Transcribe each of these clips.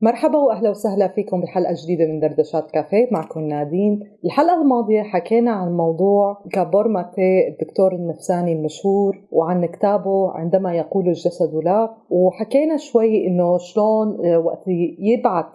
مرحبا وأهلا وسهلا فيكم بحلقة جديدة من دردشات كافيه. معكم نادين. الحلقة الماضية حكينا عن موضوع غابور ماتي الدكتور النفساني المشهور وعن كتابه عندما يقول الجسد لا، وحكينا شوي إنه شلون وقت يبعث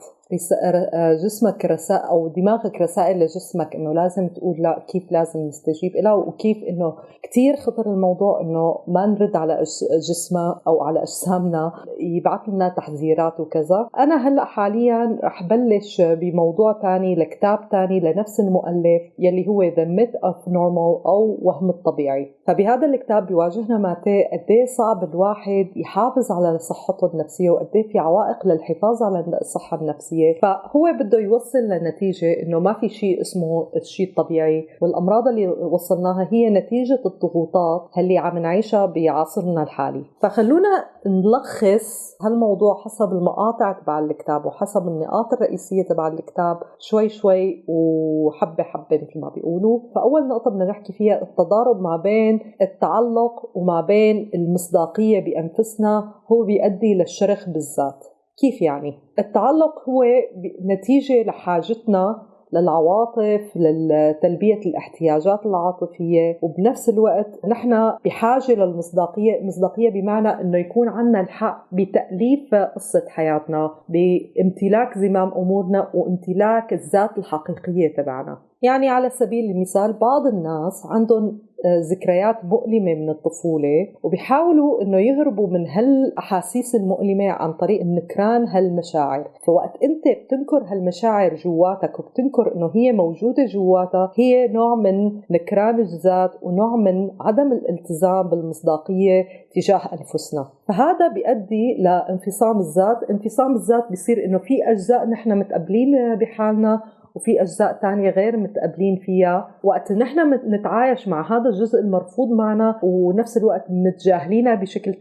جسمك رسائل أو دماغك رسائل لجسمك إنه لازم تقول لا، كيف لازم نستجيب إلها، وكيف إنه كتير خطر الموضوع إنه ما نرد على جسمنا أو على أجسامنا يبعث لنا تحذيرات وكذا. أنا هلأ حاليا رح بلش بموضوع تاني لكتاب تاني لنفس المؤلف يلي هو The Myth of Normal أو وهم الطبيعي. فبهذا الكتاب بيواجهنا ماتي قديه صعب الواحد يحافظ على صحته النفسية وقديه في عوائق للحفاظ على الصحة النفسية. فهو بده يوصل لنتيجة إنه ما في شيء اسمه الشيء الطبيعي، والأمراض اللي وصلناها هي نتيجة الضغوطات اللي عم نعيشها بعصرنا الحالي. فخلونا نلخص هالموضوع حسب المقاطع تبع الكتاب وحسب النقاط الرئيسية تبع الكتاب شوي شوي وحبة حبة مثل ما بيقولوا. فأول نقطة بدنا نحكي فيها التضارب ما بين التعلق وما بين المصداقية بأنفسنا هو بيؤدي للشرخ بالذات. كيف يعني؟ التعلق هو نتيجة لحاجتنا للعواطف، لتلبية الاحتياجات العاطفية، وبنفس الوقت نحن بحاجة للمصداقية. مصداقية بمعنى أنه يكون عنا الحق بتأليف قصة حياتنا، بامتلاك زمام أمورنا وامتلاك الذات الحقيقية تبعنا. يعني على سبيل المثال بعض الناس عندهم ذكريات مؤلمة من الطفولة وبيحاولوا إنه يهربوا من هالأحاسيس المؤلمة عن طريق النكران هالمشاعر. فوقت أنت بتنكر هالمشاعر جواتك وبتنكر إنه هي موجودة جواتك، هي نوع من نكران الذات ونوع من عدم الالتزام بالمصداقية تجاه أنفسنا. فهذا بيؤدي لانفصام الذات. انفصام الذات بيصير إنه في أجزاء نحن متقبلين بحالنا وفي أجزاء تانية غير متقبلين فيها. وقت نحن نتعايش مع هذا الجزء المرفوض معنا ونفس الوقت متجاهلينه بشكل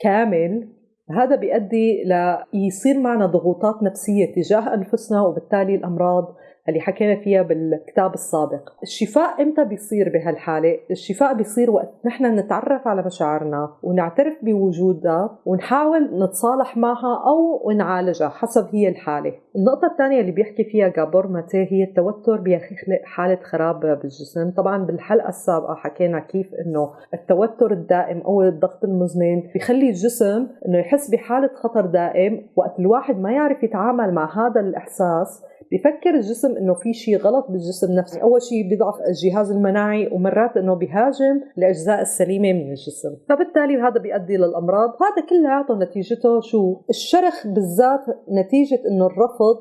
كامل، هذا بيؤدي ليصير معنا ضغوطات نفسية تجاه أنفسنا وبالتالي الأمراض اللي حكينا فيها بالكتاب السابق. الشفاء إمتى بيصير بهالحالة؟ الشفاء بيصير وقت نحن نتعرف على مشاعرنا ونعترف بوجودها ونحاول نتصالح معها أو نعالجها حسب هي الحالة. النقطة الثانية اللي بيحكي فيها غابور ماتي هي التوتر بيخلق حالة خراب بالجسم. طبعا بالحلقة السابقة حكينا كيف إنه التوتر الدائم أو الضغط المزمن بيخلي الجسم إنه يحس بحالة خطر دائم. وقت الواحد ما يعرف يتعامل مع هذا الإحساس بيفكر الجسم إنه في شيء غلط بالجسم نفسه. أول شيء بيضعف الجهاز المناعي ومرات إنه بيهاجم الأجزاء السليمة من الجسم، فبالتالي هذا بيؤدي للأمراض. هذا كله نتيجته شو؟ الشرخ بالذات، نتيجة إنه الرفض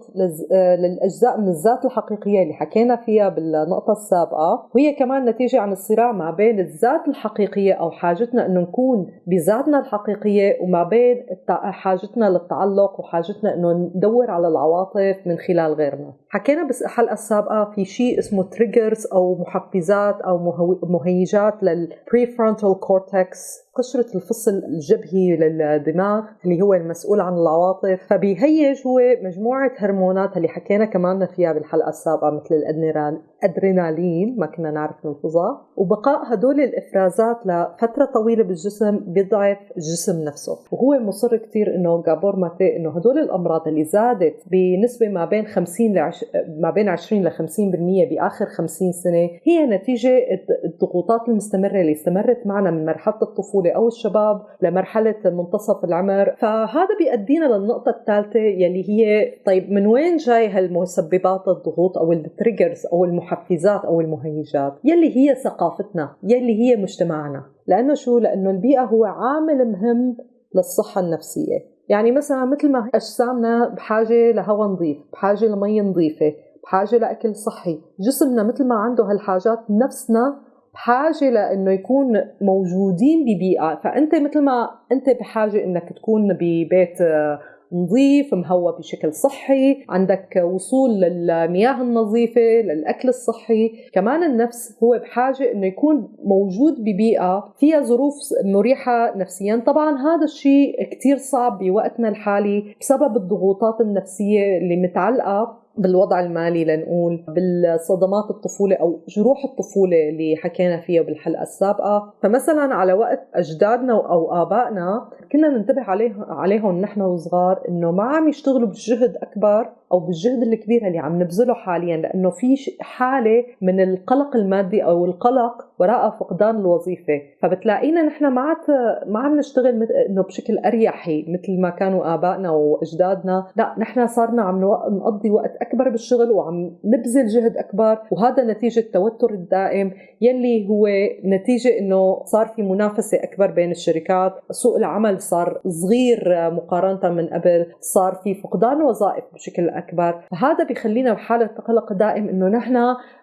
للأجزاء من الذات الحقيقية اللي حكينا فيها بالنقطة السابقة، وهي كمان نتيجة عن الصراع ما بين الذات الحقيقية أو حاجتنا إنه نكون بذاتنا الحقيقية وما بين حاجتنا للتعلق وحاجتنا إنه ندور على العواطف من خلال غيرنا. حكينا بس الحلقة السابقة في شيء اسمه تريجرز أو محفزات أو مهيجات للبريفرونتال كورتكس، قشرة الفص الجبهي للدماغ اللي هو المسؤول عن العواطف. فبيهيج هو مجموعة هرمونات اللي حكينا كمان فيها بالحلقة السابقة مثل الأدرينالين ما كنا نعرف نلفظها. وبقاء هدول الإفرازات لفترة طويلة بالجسم بيضعف الجسم نفسه. وهو مصر كتير إنه غابور ماتي إنه هدول الأمراض اللي زادت بنسبة ما بين 20 ل 50% بآخر 50 سنة هي نتيجة الضغوطات المستمرة اللي استمرت معنا من مرحلة الطفولة أو الشباب لمرحلة منتصف العمر. فهذا بيؤدينا للنقطة الثالثة يلي هي طيب من وين جاي هالمسببات الضغوط أو التريجرز أو المحفزات أو المهيجات؟ يلي هي ثقافتنا، يلي هي مجتمعنا. لأنه شو؟ لأنه البيئة هو عامل مهم للصحة النفسية. يعني مثلا مثل ما أجسامنا بحاجة لهواء نظيف، بحاجة لمية نظيفة، بحاجة لأكل صحي، جسمنا مثل ما عنده هالحاجات نفسنا بحاجة لأنه يكون موجودين ببيئة. فأنت مثل ما أنت بحاجة أنك تكون ببيت نظيف مهوى بشكل صحي، عندك وصول للمياه النظيفة، للأكل الصحي، كمان النفس هو بحاجة أنه يكون موجود ببيئة فيها ظروف مريحة نفسيا. طبعا هذا الشيء كتير صعب بوقتنا الحالي بسبب الضغوطات النفسية اللي متعلقة بالوضع المالي لنقول، بالصدمات الطفولة أو جروح الطفولة اللي حكينا فيها بالحلقة السابقة. فمثلا على وقت أجدادنا أو آبائنا كنا ننتبه عليهم نحن وصغار إنه ما عم يشتغلوا بجهد أكبر أو بالجهد الكبير اللي عم نبذله حاليا، لأنه في حالة من القلق المادي أو القلق وراء فقدان الوظيفة. فبتلاقينا نحن ما عم نشتغل إنه بشكل أريحي مثل ما كانوا آبائنا وأجدادنا، لا نحن صارنا عم نقضي وقت أكبر بالشغل وعم نبذل جهد أكبر، وهذا نتيجة التوتر الدائم يلي هو نتيجة إنه صار في منافسة أكبر بين الشركات، سوق العمل صار صغير مقارنة من قبل، صار في فقدان وظائف بشكل أكبر. فهذا بيخلينا بحالة قلق دائم إنه نحن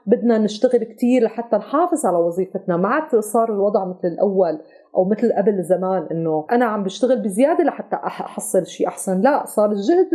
بدنا نشتغل كتير لحتى نحافظ على وظيفتنا. ما عاد صار الوضع مثل الأول أو مثل قبل زمان إنه أنا عم بشتغل بزيادة لحتى أحصل شيء أحسن، لا صار الجهد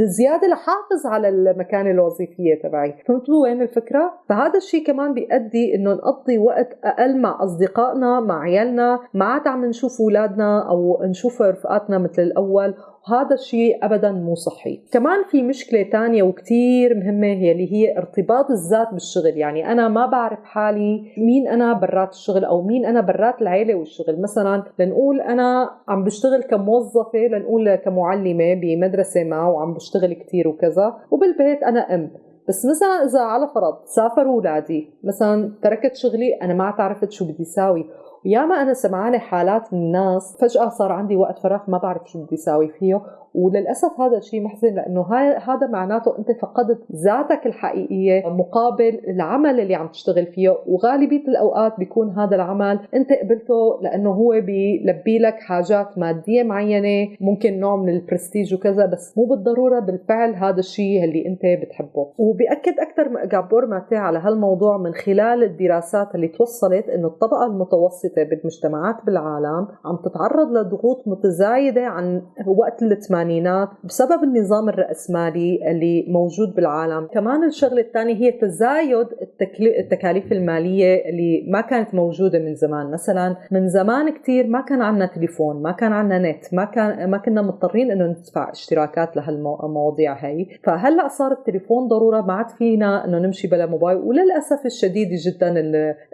الزيادة لحافظ على المكانة الوظيفية تبعي. فهمتوا وين الفكرة؟ فهذا الشيء كمان بيؤدي إنه نقضي وقت أقل مع أصدقائنا مع عيالنا، ما عاد عم نشوف أولادنا أو نشوف رفقاتنا مثل الأول، وهذا الشيء أبداً مو صحي. كمان في مشكلة تانية وكتير مهمة هي اللي هي ارتباط الذات بالشغل. يعني أنا ما بعرف حالي مين أنا برات الشغل أو مين أنا برات العيلة والشغل. مثلاً لنقول أنا عم بشتغل كموظفة، لنقول كمعلمة بمدرسة ما وعم بشتغل كتير وكذا، وبالبيت أنا أم. بس مثلا إذا على فرض سافروا أولادي، مثلا تركت شغلي، أنا ما عرفت شو بدي ساوي. وياما أنا سمعاني حالات من الناس فجأة صار عندي وقت فراغ ما بعرف شو بدي ساوي فيه، وللأسف هذا الشيء محزن، لأنه هذا معناته أنت فقدت ذاتك الحقيقية مقابل العمل اللي عم تشتغل فيه. وغالبية الأوقات بيكون هذا العمل أنت قبلته لأنه هو بيلبي لك حاجات مادية معينة، ممكن نوع من البرستيج وكذا، بس مو بالضرورة بالفعل هذا الشيء اللي أنت بتحبه. وبيأكد أكتر جابور ماتي على هالموضوع من خلال الدراسات اللي توصلت إنه الطبقة المتوسطة بالمجتمعات بالعالم عم تتعرض لضغوط متزايدة عن وقت الثمانينات بسبب النظام الرأسمالي اللي موجود بالعالم. كمان الشغلة الثانية هي تزايد التكاليف المالية اللي ما كانت موجودة من زمان. مثلا من زمان كتير ما كان عنا تليفون، ما كان عنا نت، ما كنا مضطرين إنه ندفع اشتراكات لهالمواضيع هاي. فهلأ صار التليفون ضرورة، ما عاد فينا إنه نمشي بلا موبايل. وللأسف الشديد جدا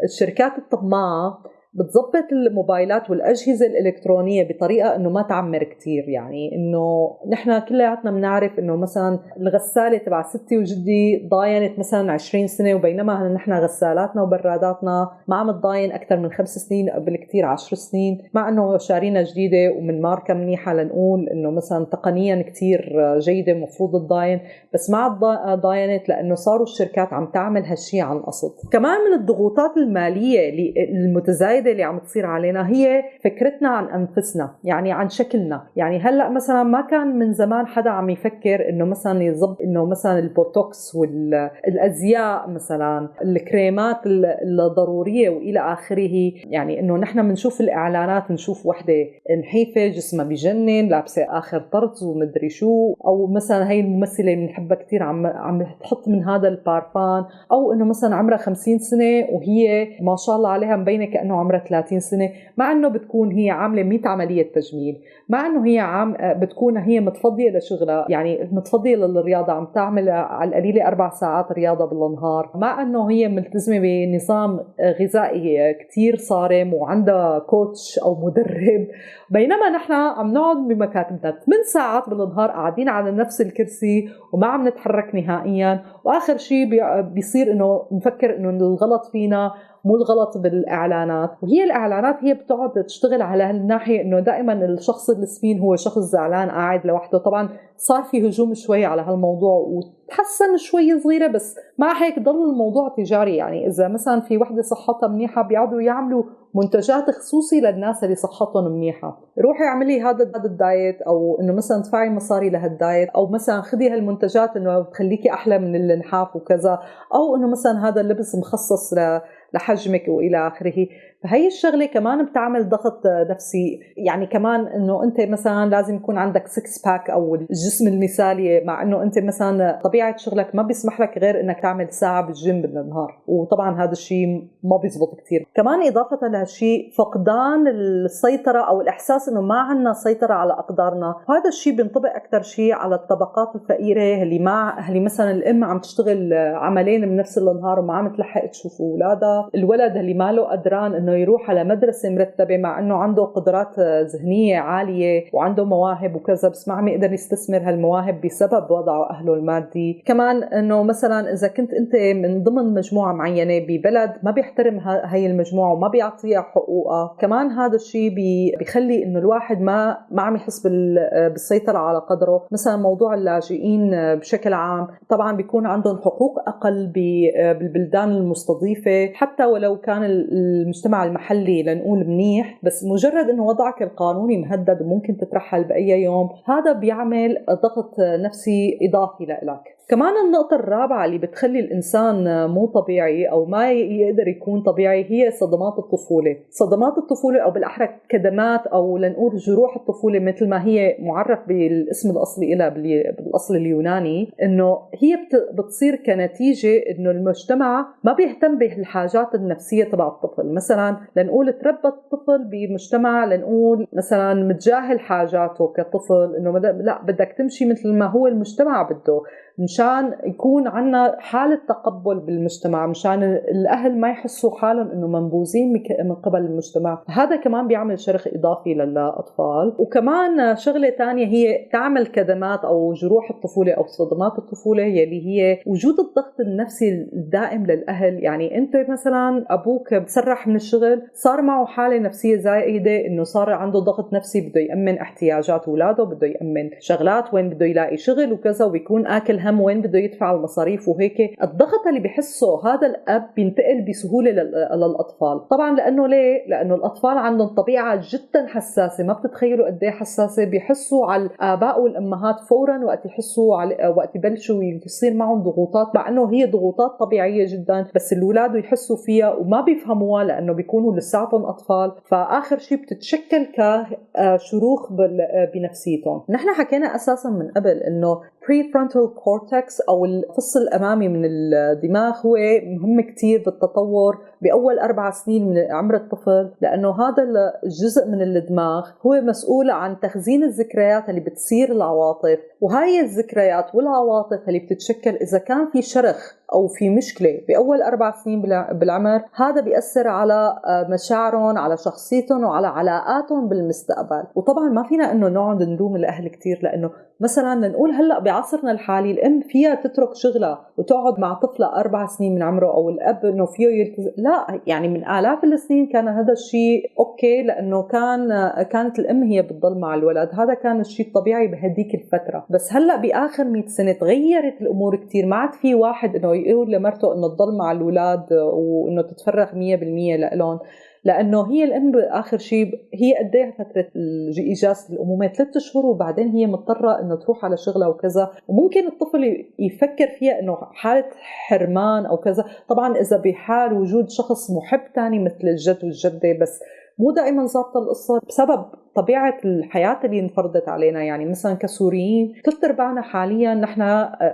الشركات الطماعة بتضبط الموبايلات والأجهزة الإلكترونية بطريقة إنه ما تعمر كتير. يعني إنه نحن كلياتنا بنعرف إنه مثلا الغسالة تبع ستي وجدي ضاينت مثلا 20 سنة، وبينما نحن غسالاتنا وبراداتنا ما عم تضاين أكثر من 5 سنين، قبل كتير 10 سنين، مع إنه شارينا جديدة ومن ماركة منيحة لنقول إنه مثلا تقنيا كتير جيدة مفروض تضاين، بس ما عاد ضاينت لأنه صاروا الشركات عم تعمل هالشي عن قصد. كمان من الضغوطات المالية المتزايدة اللي عم تصير علينا هي فكرتنا عن أنفسنا، يعني عن شكلنا. يعني هلأ مثلا ما كان من زمان حدا عم يفكر إنه مثلا يضبط إنه مثلا البوتوكس والأزياء مثلا الكريمات الضرورية وإلى آخره. يعني إنه نحن منشوف الإعلانات، نشوف وحدة نحيفة جسمها بيجنن لابسة آخر طرز ومدري شو، أو مثلا هاي الممثلة بنحبها كتير عم تحط من هذا البارفان، أو إنه مثلا عمرها 50 سنة وهي ما شاء الله عليها مبينة كأنه عمرها 30 سنة، مع أنه بتكون هي عاملة 100 عملية تجميل، مع أنه هي بتكون هي متفضية لشغلها، يعني متفضية للرياضة، عم تعمل على القليلة 4 ساعات رياضة بالنهار، مع أنه هي ملتزمة بنظام غذائي كتير صارم وعندها كوتش أو مدرب. بينما نحن عم نقعد بمكاتبنا 8 ساعات بالنهار قاعدين على نفس الكرسي وما عم نتحرك نهائيا، وآخر شيء بيصير إنه نفكر إنه الغلط فينا، مو الغلط بالإعلانات. وهي الإعلانات هي بتقعد تشتغل على هالناحية إنه دائما الشخص السمين هو شخص زعلان قاعد لوحده. طبعا صار في هجوم شوي على هالموضوع وتحسن شوي صغيرة، بس مع هيك ضل الموضوع تجاري. يعني إذا مثلا في وحدة صحتها منيحة بيقعدوا يعملوا منتجات خصوصي للناس اللي صحتهم منيحة، روحي اعملي هذا الدايت، أو إنه مثلا تدفعي مصاري لهالدايت، أو مثلا خدي هالمنتجات إنه بتخليكي أحلى من النحاف وكذا، أو إنه مثلا هذا اللبس مخصص لحجمك وإلى آخره. فهي الشغلة كمان بتعمل ضغط نفسي. يعني كمان انه انت مثلا لازم يكون عندك 6 باك او الجسم المثالي، مع انه انت مثلا طبيعة شغلك ما بيسمح لك غير انك تعمل ساعة بالجيم بالنهار، وطبعا هذا الشيء ما بيزبط كتير. كمان اضافة لهالشيء فقدان السيطرة او الاحساس انه ما عندنا سيطرة على اقدارنا. هذا الشيء بينطبق اكثر شيء على الطبقات الفقيرة اللي مثلا الام عم تشتغل عملين بنفس النهار وما عم تلحق تشوف اولادها، الولد اللي ما له قدران انه يروح على مدرسة مرتبة مع انه عنده قدرات ذهنية عالية وعنده مواهب وكذا، بس ما عم يقدر يستثمر هالمواهب بسبب وضعه اهله المادي. كمان انه مثلا اذا كنت انت من ضمن مجموعة معينة ببلد ما بيحترم هاي المجموعة وما بيعطيها حقوقها، كمان هذا الشيء بيخلي انه الواحد ما عم يحس بالسيطرة على قدره. مثلا موضوع اللاجئين بشكل عام طبعا بيكون عندهم حقوق اقل بالبلدان المستضيفة، حتى ولو كان المجتمع المحلي لنقول منيح، بس مجرد انه وضعك القانوني مهدد وممكن تترحل بأي يوم، هذا بيعمل ضغط نفسي إضافي لك. كمان النقطة الرابعة اللي بتخلي الإنسان مو طبيعي أو ما يقدر يكون طبيعي هي صدمات الطفولة. صدمات الطفولة أو بالأحرى كدمات أو لنقول جروح الطفولة مثل ما هي معرف بالاسم الأصلي إلها بالأصل اليوناني، إنه هي بتصير كنتيجة إنه المجتمع ما بيهتم بالحاجات النفسية تبع الطفل. مثلا لنقول تربى الطفل بمجتمع لنقول مثلا متجاهل حاجاته كطفل، إنه لا بدك تمشي مثل ما هو المجتمع بده مشان يكون عنا حالة تقبل بالمجتمع، مشان الأهل ما يحسوا حالهم إنه منبوذين من قبل المجتمع. هذا كمان بيعمل شرخ إضافي للأطفال. وكمان شغلة تانية هي تعمل كدمات أو جروح الطفولة أو صدمات الطفولة يلي هي وجود الضغط النفسي الدائم للأهل. يعني أنت مثلا أبوك بتسرح من الشغل، صار معه حالة نفسية زائدة، إنه صار عنده ضغط نفسي، بده يأمن احتياجات أولاده، بده يأمن شغلات، وين بده يلاقي شغل وكذا، وبيكون آكل هم وين بده يدفع المصاريف وهيك. الضغط اللي بيحسه هذا الأب بينتقل بسهولة للأطفال. طبعا لأنه ليه؟ لأنه الأطفال عندهم طبيعة جدا حساسة، ما بتتخيلوا قد ايه حساسة. بيحسوا على الآباء والأمهات فورا وقت يحسوا وقت يبلشوا يصير معهم ضغوطات، مع أنه هي ضغوطات طبيعية جدا، بس الأولاد يحسوا فيها وما بيفهموها لأنه بيكونوا لساتهم أطفال. فآخر شيء بتتشكل كشروخ بنفسيتهم. نحن حكينا أساسا من قبل أنه prefrontal cortex أو الفص الأمامي من الدماغ هو مهم كتير بالتطور بأول 4 سنين من عمر الطفل، لأنه هذا الجزء من الدماغ هو مسؤول عن تخزين الذكريات اللي بتصير العواطف، وهاي الذكريات والعواطف اللي بتتشكل إذا كان في شرخ أو في مشكلة بأول 4 سنين بالعمر، هذا بيأثر على مشاعرهم، على شخصيتهم، وعلى علاقاتهم بالمستقبل. وطبعا ما فينا إنه نقعد نلوم الأهل كتير، لأنه مثلا نقول هلأ بعصرنا الحالي الأم فيها تترك شغلها وتقعد مع طفلة 4 سنين من عمره، أو الأب إنه فيه يلتزم. لا، يعني من آلاف السنين كان هذا الشيء أوكي، لأنه كانت الأم هي بتضل مع الولد. هذا كان الشيء الطبيعي بهديك الفترة. بس هلأ بآخر 100 سنة تغيرت الأمور كتير. ما عاد في واحد إنه يقول لمرته إنه تضل مع الولاد وإنه تتفرغ 100% لإلهم، لأنه هي الأم بآخر شيء هي قديه فترة إجازة الأمومة 3 شهور، وبعدين هي مضطرة إنه تروح على شغلها وكذا. وممكن الطفل يفكر فيها إنه حالة حرمان أو كذا، طبعا إذا بحال وجود شخص محب تاني مثل الجد والجدة، بس مو دائما ضابطة القصة بسبب طبيعة الحياة اللي انفرضت علينا. يعني مثلا كسوريين 3/4 حاليا نحن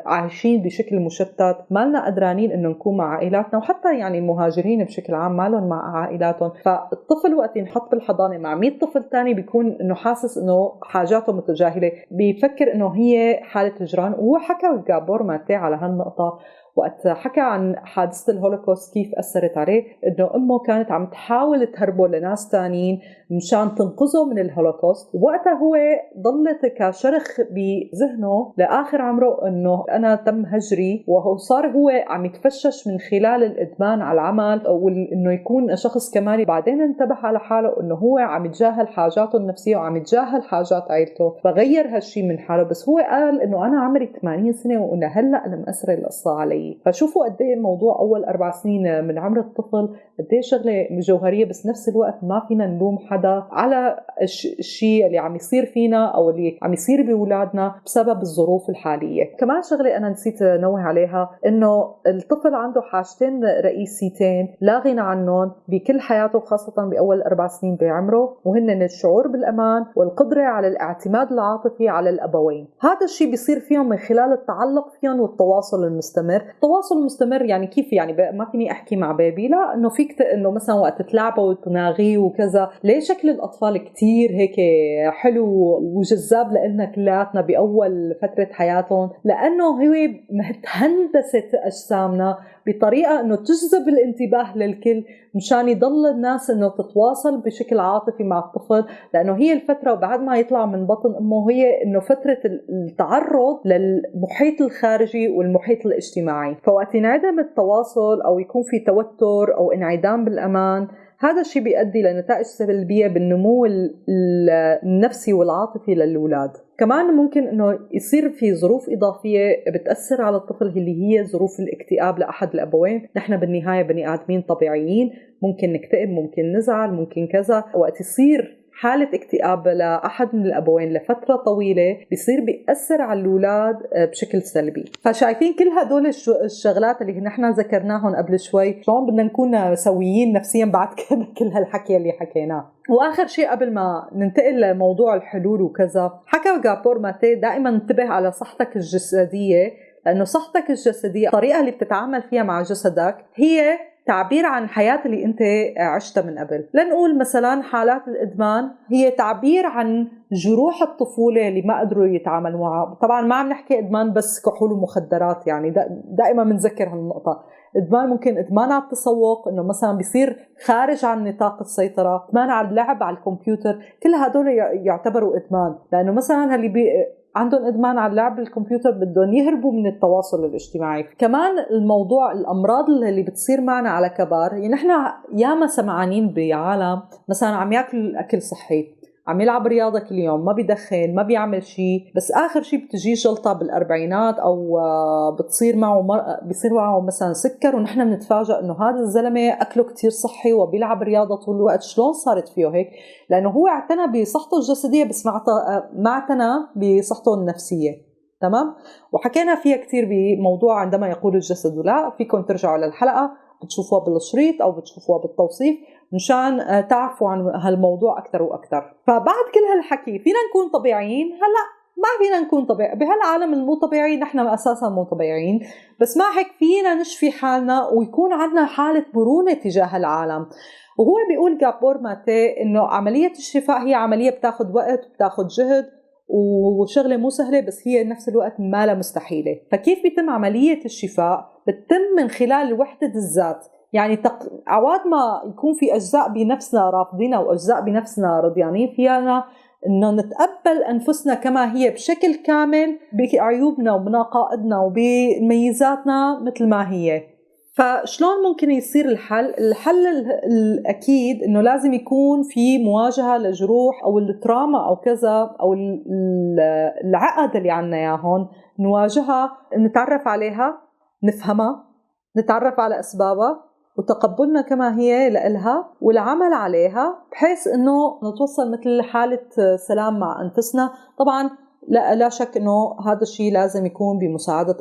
عايشين بشكل مشتت، ما لنا قدرانين انه نكون مع عائلاتنا، وحتى يعني المهاجرين بشكل عام ما لهم مع عائلاتهم. فالطفل وقت ينحط بالحضانة مع 100 طفل تاني بيكون انه حاسس انه حاجاته متجاهلة، بيفكر انه هي حالة هجران. وهو حكى جابور ماتي على هالنقطة وقت حكى عن حادثة الهولوكوست كيف أثرت عليه، إنه أمه كانت عم تحاول تهربه لناس تانيين مشان تنقذه من الهولوكوست. وقتها هو ضلت كشرخ بذهنه لآخر عمره إنه أنا تم هجري، وهو صار هو عم يتفشش من خلال الإدمان على العمل وإنه يكون شخص كمالي. بعدين انتبه على حاله إنه هو عم يتجاهل حاجاته النفسية وعم يتجاهل حاجات عائلته، فغير هالشي من حاله. بس هو قال إنه أنا عمري 80 سنة وإنه هلأ المأثرة القصة علي. فشوفوا قد ايه الموضوع اول 4 سنين من عمر الطفل قد ايه شغله جوهريه، بس نفس الوقت ما فينا نلوم حدا على الشيء اللي عم يصير فينا أو اللي عم يصير بأولادنا بسبب الظروف الحالية. كمان شغلة أنا نسيت نوه عليها، إنه الطفل عنده حاجتين رئيسيتين لا غنى عنهم بكل حياته، خاصة بأول 4 سنين بعمره، وهن الشعور بالأمان والقدرة على الاعتماد العاطفي على الأبوين. هذا الشيء بيصير فيهم من خلال التعلق فيهم والتواصل المستمر. التواصل المستمر يعني كيف؟ يعني ما فيني أحكي مع بيبي، لا إنه فيك إنه مثلا وقت تلعبه وتناغيه وكذا. ليه شكل الأطفال كتير هيك حلو وجذاب لنا كلاتنا بأول فترة حياتهم، لأنه هو مهندسة أجسامنا بطريقة إنه تجذب الانتباه للكل، مشان يضل الناس إنه تتواصل بشكل عاطفي مع الطفل، لأنه هي الفترة بعد ما يطلع من بطن أمه هي إنه فترة التعرض للمحيط الخارجي والمحيط الاجتماعي. فوقت ينعدم التواصل أو يكون في توتر أو انعدام بالأمان، هذا الشيء بيؤدي لنتائج سلبية بالنمو النفسي والعاطفي للأولاد. كمان ممكن إنه يصير في ظروف إضافية بتأثر على الطفل، اللي هي ظروف الاكتئاب لأحد الأبوين. نحن بالنهاية بني آدمين طبيعيين، ممكن نكتئب، ممكن نزعل، ممكن كذا. وقت يصير حالة اكتئاب لأحد من الأبوين لفترة طويلة بيصير بيأثر على الأولاد بشكل سلبي. فشايفين كل هدول الشغلات اللي نحن ذكرناهم قبل شوي، شلون بدنا نكون سويين نفسيا بعد كل هالحكي اللي حكيناه. وآخر شيء قبل ما ننتقل لموضوع الحلول وكذا، حكى جابور ماتي دائما انتبه على صحتك الجسدية، لأنه صحتك الجسدية الطريقة اللي بتتعامل فيها مع جسدك هي تعبير عن الحياة اللي انت عشتها من قبل. لنقول مثلا حالات الإدمان هي تعبير عن جروح الطفولة اللي ما قدروا يتعاملوا معها. طبعا ما عم نحكي إدمان بس كحول ومخدرات، يعني دائما بنذكر هالنقطة. إدمان ممكن إدمان على التسوق، إنه مثلا بيصير خارج عن نطاق السيطرة، إدمان على اللعب على الكمبيوتر، كل هدول يعتبروا إدمان. لأنه مثلا اللي عندهم إدمان على اللعب بالكمبيوتر بدهم يهربوا من التواصل الاجتماعي. كمان الموضوع الأمراض اللي بتصير معنا على كبار، يعني نحن ياما سمعانين بعالم مثلا عم يأكل أكل صحي، عم يلعب رياضة كل يوم، ما بيدخن، ما بيعمل شيء، بس آخر شيء بتجيه جلطة بالأربعينات أو بتصير بيصير معه مثلا سكر، ونحن بنتفاجأ إنه هذا الزلمة أكله كتير صحي وبيلعب رياضة طول الوقت. شلون صارت فيه هيك؟ لأنه هو اعتنى بصحته الجسدية بس ما اعتنى بصحته النفسية. تمام؟ وحكينا فيها كتير بموضوع عندما يقول الجسد لا. فيكم ترجعوا للحلقة بتشوفوها بالشريط أو بتشوفوها بالتوصيف مشان تعرفوا عن هالموضوع أكتر وأكتر. فبعد كل هالحكي فينا نكون طبيعيين؟ هلأ ما فينا نكون طبيعي بهالعالم المو طبيعي، نحن أساسا مو طبيعيين، بس ما هيك فينا نشفي حالنا ويكون عندنا حالة مرونة تجاه العالم. وهو بيقول جابور ماتي إنه عملية الشفاء هي عملية بتاخد وقت وبتاخد جهد وشغلة مو سهلة، بس هي نفس الوقت ما لا مستحيلة. فكيف بيتم عملية الشفاء؟ بتتم من خلال وحدة الذات. يعني عواد ما يكون في أجزاء بنفسنا رافضينها وأجزاء بنفسنا رضيانين فيها، إنه نتقبل أنفسنا كما هي بشكل كامل بعيوبنا وبنقائدنا وبميزاتنا مثل ما هي. فشلون ممكن يصير الحل الأكيد إنه لازم يكون في مواجهة لجروح أو التراما أو كذا أو العقد اللي عنا ياهون، نواجهها، نتعرف عليها، نفهمها، نتعرف على أسبابها وتقبلنا كما هي لإلها والعمل عليها، بحيث إنه نتوصل مثل حالة سلام مع أنفسنا. طبعا لا شك إنه هذا الشيء لازم يكون بمساعدة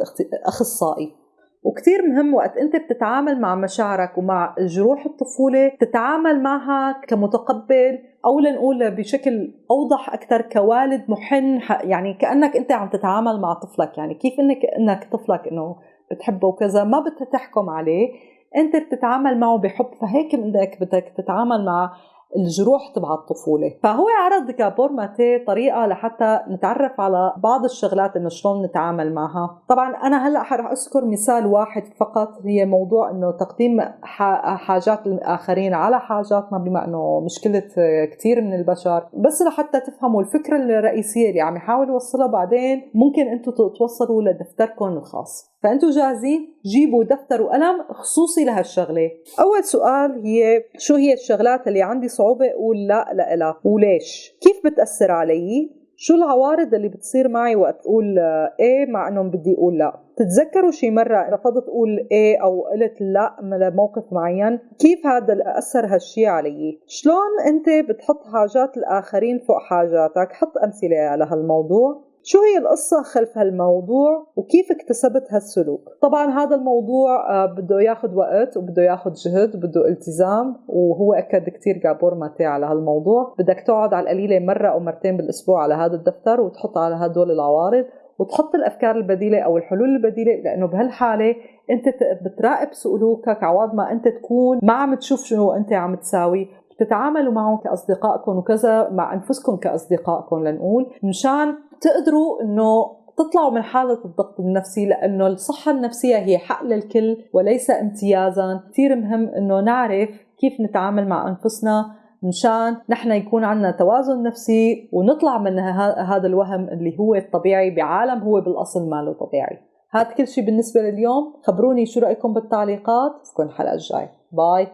أخصائي. وكتير مهم وقت أنت بتتعامل مع مشاعرك ومع جروح الطفولة تتعامل معها كمتقبل، أو لنقول بشكل أوضح أكتر كوالد محن، يعني كأنك أنت عم تتعامل مع طفلك. يعني كيف إنك طفلك إنه بتحبه وكذا، ما بتحكم عليه، أنت بتتعامل معه بحب. فهيك بدك تتعامل مع الجروح تبع الطفولة. فهو عرض جابور ماتي طريقة لحتى نتعرف على بعض الشغلات إنه شلون نتعامل معها. طبعا أنا هلأ رح أذكر مثال واحد فقط، هي موضوع إنه تقديم حاجات الآخرين على حاجاتنا، بما إنه مشكلة كتير من البشر، بس لحتى تفهموا الفكرة الرئيسية اللي عم يحاول يوصلها. بعدين ممكن أنتوا توصلوا لدفتركم الخاص. فأنتوا جاهزين؟ جيبوا دفتر وقلم خصوصي لهالشغلة. أول سؤال هي شو هي الشغلات اللي عندي صعوبة أقول لا لها وليش؟ كيف بتأثر علي؟ شو العوارض اللي بتصير معي وقت أقول إيه مع أنه بدي أقول لا؟ تتذكروا شي مرة رفضت أقول إيه أو قلت لا لموقف معين؟ كيف هذا أثر هالشي علي؟ شلون أنت بتحط حاجات الآخرين فوق حاجاتك؟ حط أمثلة على هالموضوع. شو هي القصة خلف هالموضوع وكيف اكتسبت هالسلوك؟ طبعا هذا الموضوع بده ياخد وقت وبده ياخد جهد وبده التزام، وهو أكد كتير جابور ماتي على هالموضوع. بدك تقعد على القليلة مرة أو مرتين بالأسبوع على هذا الدفتر وتحط على هدول العوارض وتحط الأفكار البديلة أو الحلول البديلة، لأنه بهالحالة أنت بتراقب سلوكك عوض ما أنت تكون ما عم تشوف شنو أنت عم تساوي. بتتعاملوا معهم كأصدقائكم وكذا مع أنفسكم كأصدقائكم لنقول، مشان تقدروا إنه تطلعوا من حالة الضغط النفسي، لأنه الصحة النفسية هي حق للكل وليس امتيازا. كتير مهم إنه نعرف كيف نتعامل مع أنفسنا مشان نحن يكون عندنا توازن نفسي ونطلع من هذا الوهم اللي هو الطبيعي بعالم هو بالأصل ماله طبيعي. هذا كل شيء بالنسبة لليوم. خبروني شو رأيكم بالتعليقات. نشوفكم الحلقة الجاي. باي.